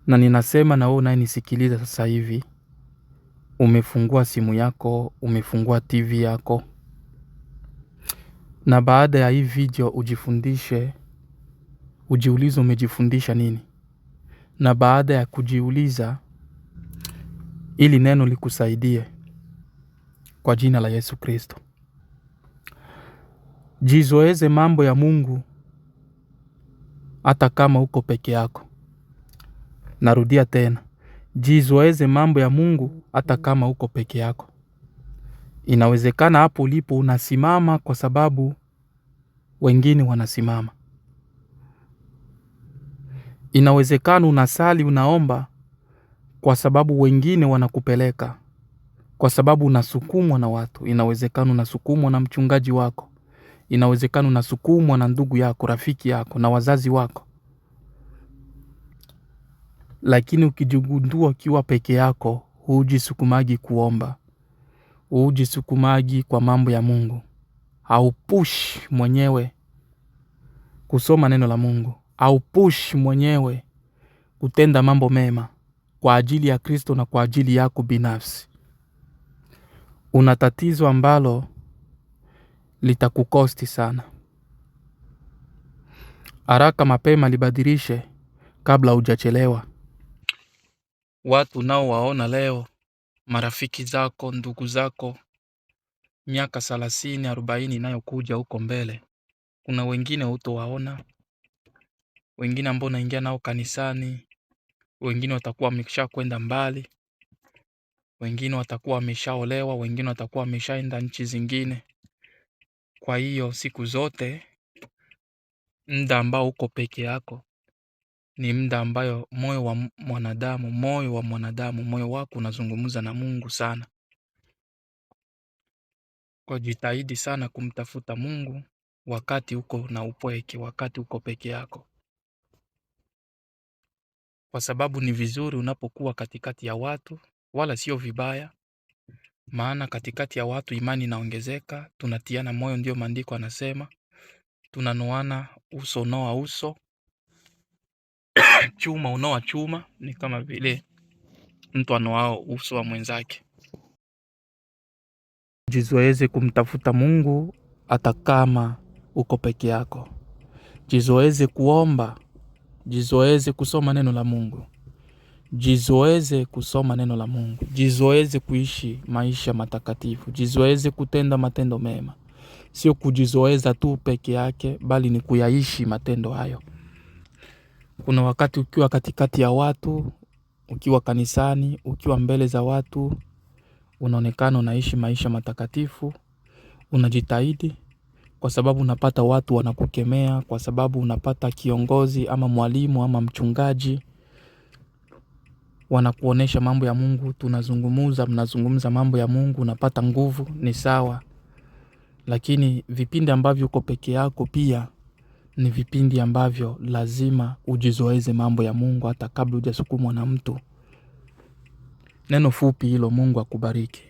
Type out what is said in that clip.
Na ninasema na wewe unayenisikiliza sasa hivi, umefungua simu yako, umefungua TV yako. Na baada ya hii video ujifundishe, ujiulize umejifundisha nini? Na baada ya kujiuliza, ili neno likusaidie kwa jina la Yesu Kristo. Jizoeze mambo ya Mungu hata kama uko peke yako. Narudia tena. Jizoeze mambo ya Mungu hata kama uko peke yako. Inawezekana hapo ulipo unasimama kwa sababu wengine wanasimama. Inawezekana unasali unaomba kwa sababu wengine wanakupeleka. Kwa sababu unasukumwa na watu. Inawezekana unasukumwa na mchungaji wako. Inawezekana unasukumwa na ndugu yako, rafiki yako na wazazi wako. Lakini ukijigundua ukiwa peke yako, hujisukumagi kuomba. Hujisukumagi kwa mambo ya Mungu. Haupush mwenyewe kusoma neno la Mungu. Haupush mwenyewe kutenda mambo mema kwa ajili ya Kristo na kwa ajili yako binafsi. Una tatizo ambalo litakukosti sana. Haraka mapema libadilishe kabla hujachelewa. Watu nao waona leo, marafiki zako, ndugu zako, miaka 30, 40 inayokuja huko mbele. Kuna wengine hutowaona, wengine ambao unaingia nao kanisani, wengine watakuwa wamesha kwenda mbali, wengine watakuwa wameshaolewa, wengine watakuwa wameshaenda nchi zingine. Kwa hiyo siku zote muda ambao uko peke yako ni muda ambayo moyo wa mwanadamu, moyo wako unazungumza na Mungu sana. Kwa jitahidi sana kumtafuta Mungu wakati uko na upweke, wakati uko peke yako. Kwa sababu ni vizuri unapokuwa katikati ya watu, wala sio vibaya. Maana katikati ya watu imani inaongezeka, tunatiana moyo, ndio maandiko yanasema. Tunanuana uso unoa uso, chuma unoa chuma, ni kama vile mtu anoao uso wa mwenzake. Jizoeze kumtafuta Mungu hata kama uko peke yako. Jizoeze kuomba, jizoeze kusoma neno la Mungu. Jizoeze kusoma neno la Mungu. Jizoeze kuishi maisha matakatifu. Jizoeze kutenda matendo mema. Sio kujizoeza tu peke yake, bali ni kuyaishi matendo hayo. Kuna wakati ukiwa katikati ya watu, ukiwa kanisani, ukiwa mbele za watu, unaonekana unaishi maisha matakatifu, unajitahidi, kwa sababu unapata watu wanakukemea, kwa sababu unapata kiongozi ama mwalimu ama mchungaji wanakuonesha mambo ya Mungu, mnazungumza mambo ya Mungu, unapata nguvu, ni sawa. Lakini vipindi ambavyo uko peke yako pia ni vipindi ambavyo lazima ujizoeze mambo ya Mungu hata kabla hujasukumwa na mtu. Neno fupi hilo. Mungu akubariki.